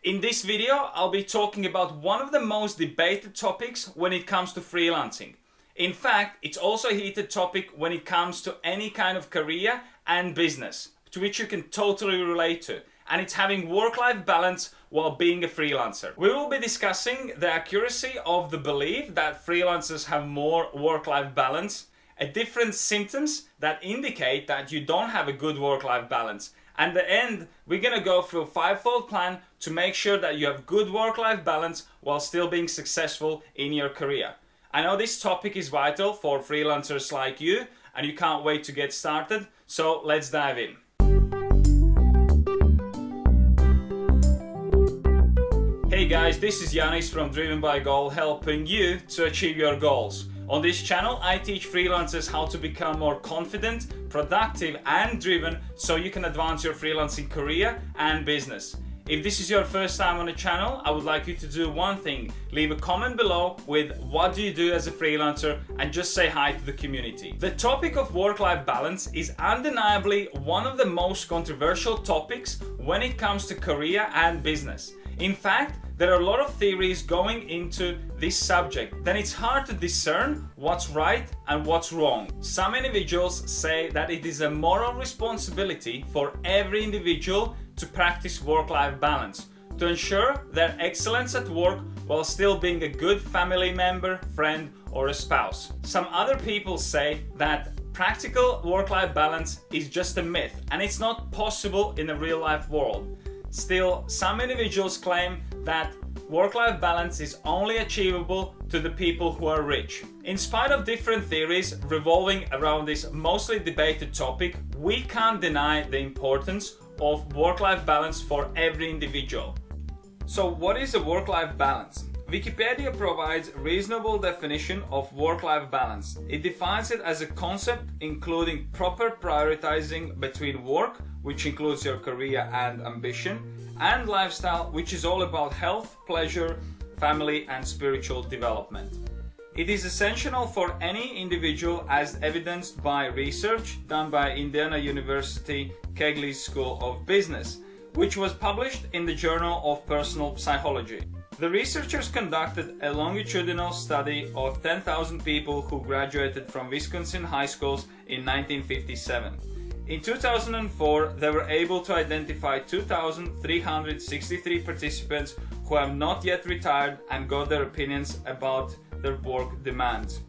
In this video, I'll be talking about one of the most debated topics when it comes to freelancing. In fact, it's also a heated topic when it comes to any kind of career and business, to which you can totally relate to. And it's having work-life balance while being a freelancer. We will be discussing the accuracy of the belief that freelancers have more work-life balance, different symptoms that indicate that you don't have a good work-life balance. And at the end, we're gonna go through a five-fold plan to make sure that you have good work-life balance while still being successful in your career. I know this topic is vital for freelancers like you, and you can't wait to get started, so let's dive in. Hey guys, this is Janis from Driven by Goal, helping you to achieve your goals. On this channel, I teach freelancers how to become more confident, productive and driven so you can advance your freelancing career and business. If this is your first time on the channel, I would like you to do one thing. Leave a comment below with what do you do as a freelancer and just say hi to the community. The topic of work-life balance is undeniably one of the most controversial topics when it comes to career and business. In fact, there are a lot of theories going into this subject. Then it's hard to discern what's right and what's wrong. Some individuals say that it is a moral responsibility for every individual to practice work-life balance, to ensure their excellence at work while still being a good family member, friend, or a spouse. Some other people say that practical work-life balance is just a myth and it's not possible in a real-life world. Still, some individuals claim that work-life balance is only achievable to the people who are rich. In spite of different theories revolving around this mostly debated topic, we can't deny the importance of work-life balance for every individual. So what is a work-life balance? Wikipedia provides a reasonable definition of work-life balance. It defines it as a concept including proper prioritizing between work, which includes your career and ambition, and lifestyle, which is all about health, pleasure, family, and spiritual development. It is essential for any individual as evidenced by research done by Indiana University Kegley School of Business, which was published in the Journal of Personal Psychology. The researchers conducted a longitudinal study of 10,000 people who graduated from Wisconsin high schools in 1957. In 2004, they were able to identify 2,363 participants who have not yet retired and got their opinions about their work demands.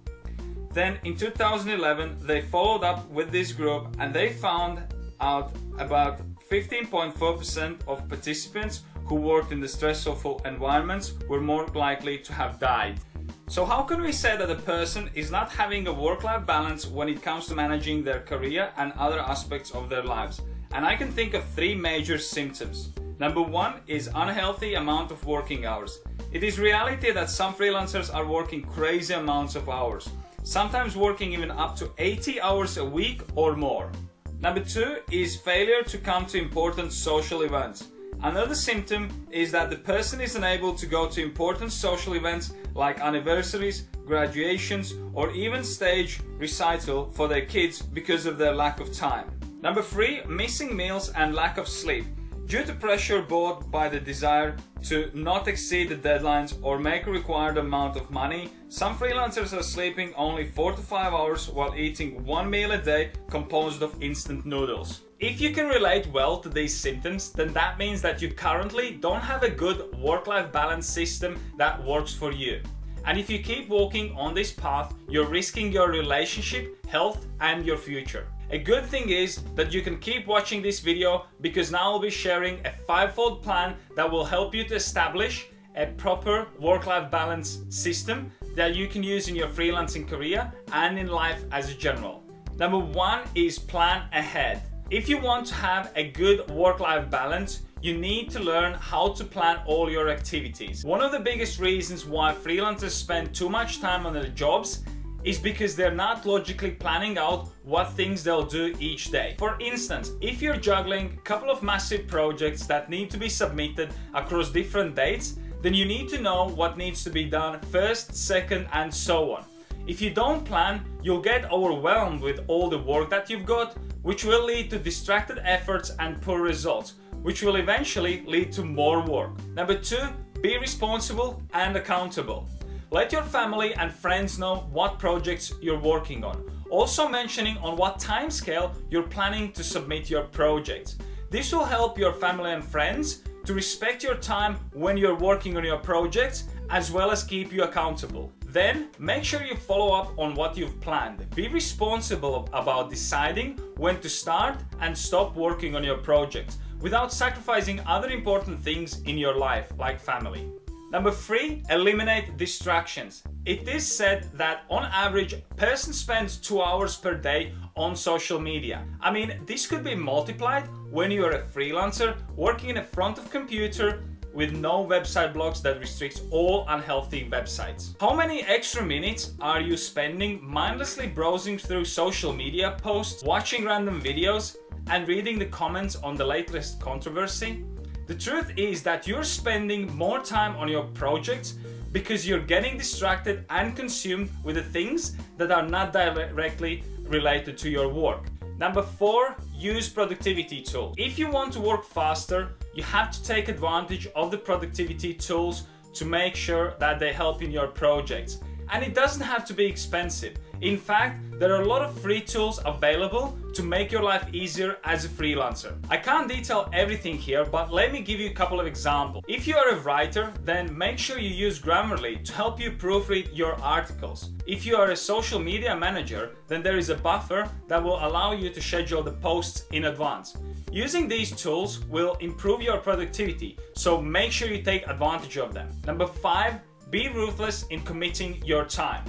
Then in 2011, they followed up with this group and they found out about 15.4% of participants who worked in the stressful environments were more likely to have died. So how can we say that a person is not having a work-life balance when it comes to managing their career and other aspects of their lives? And I can think of three major symptoms. Number one is unhealthy amount of working hours. It is reality that some freelancers are working crazy amounts of hours, sometimes working even up to 80 hours a week or more. Number two is failure to come to important social events. Another symptom is that the person is unable to go to important social events like anniversaries, graduations, or even stage recital for their kids because of their lack of time. Number three, missing meals and lack of sleep. Due to pressure brought by the desire to not exceed the deadlines or make a required amount of money, some freelancers are sleeping only 4 to 5 hours while eating one meal a day composed of instant noodles. If you can relate well to these symptoms, then that means that you currently don't have a good work-life balance system that works for you. And if you keep walking on this path, you're risking your relationship, health, and your future. A good thing is that you can keep watching this video because now I'll be sharing a five-fold plan that will help you to establish a proper work-life balance system that you can use in your freelancing career and in life as a general. Number one is plan ahead. If you want to have a good work-life balance, you need to learn how to plan all your activities. One of the biggest reasons why freelancers spend too much time on their jobs is because they're not logically planning out what things they'll do each day. For instance, if you're juggling a couple of massive projects that need to be submitted across different dates, then you need to know what needs to be done first, second, and so on. If you don't plan, you'll get overwhelmed with all the work that you've got, which will lead to distracted efforts and poor results, which will eventually lead to more work. Number 2, be responsible and accountable. Let your family and friends know what projects you're working on. Also mentioning on what timescale you're planning to submit your projects. This will help your family and friends to respect your time when you're working on your projects, as well as keep you accountable. Then make sure you follow up on what you've planned. Be responsible about deciding when to start and stop working on your projects without sacrificing other important things in your life, like family. Number 3, eliminate distractions. It is said that on average, a person spends 2 hours per day on social media. I mean, this could be multiplied when you are a freelancer working in front of a computer with no website blocks that restricts all unhealthy websites. How many extra minutes are you spending mindlessly browsing through social media posts, watching random videos, and reading the comments on the latest controversy? The truth is that you're spending more time on your projects because you're getting distracted and consumed with the things that are not directly related to your work. Number 4, use productivity tools. If you want to work faster, you have to take advantage of the productivity tools to make sure that they help in your projects. And it doesn't have to be expensive. In fact, there are a lot of free tools available to make your life easier as a freelancer. I can't detail everything here, but let me give you a couple of examples. If you are a writer, then make sure you use Grammarly to help you proofread your articles. If you are a social media manager, then there is a buffer that will allow you to schedule the posts in advance. Using these tools will improve your productivity, so make sure you take advantage of them. Number 5, be ruthless in committing your time.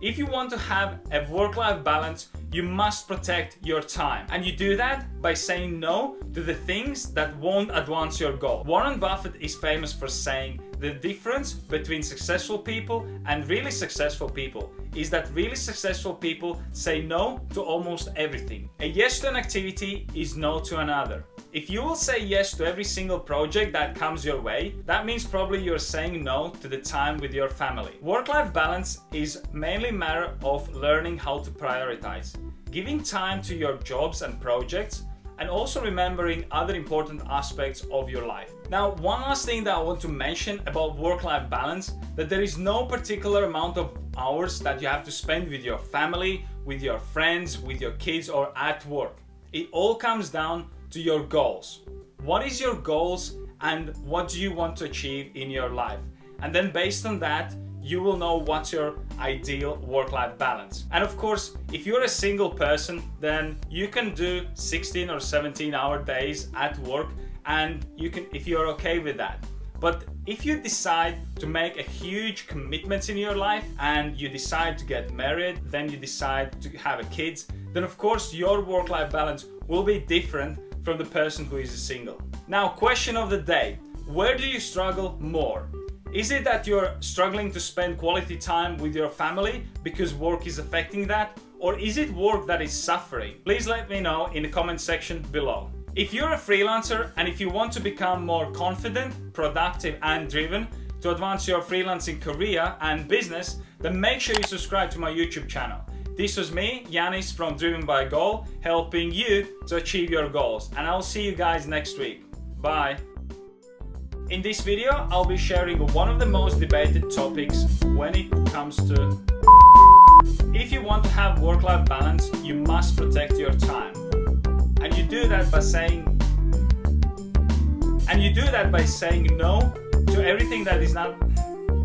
If you want to have a work-life balance, you must protect your time. And you do that by saying no to the things that won't advance your goal. Warren Buffett is famous for saying the difference between successful people and really successful people is that really successful people say no to almost everything. A yes to an activity is no to another. If you will say yes to every single project that comes your way, that means probably you're saying no to the time with your family. Work-life balance is mainly a matter of learning how to prioritize, giving time to your jobs and projects, and also remembering other important aspects of your life. Now, one last thing that I want to mention about work-life balance, that there is no particular amount of hours that you have to spend with your family, with your friends, with your kids, or at work. It all comes down to your goals. What is your goals and what do you want to achieve in your life? And then based on that, you will know what's your ideal work-life balance. And of course, if you're a single person, then you can do 16 or 17-hour days at work, and you can, if you're okay with that. But if you decide to make a huge commitment in your life and you decide to get married, then you decide to have a kids, then of course your work-life balance will be different from the person who is single. Now, question of the day: where do you struggle more? Is it that you're struggling to spend quality time with your family because work is affecting that? Or is it work that is suffering? Please let me know in the comment section below. If you're a freelancer and if you want to become more confident, productive and driven to advance your freelancing career and business, then make sure you subscribe to my YouTube channel. This was me, Janis from Driven by Goal, helping you to achieve your goals. And I'll see you guys next week. Bye. In this video, I'll be sharing one of the most debated topics when it comes to if you want to have work-life balance, you must protect your time. And you do that by saying no to everything that is not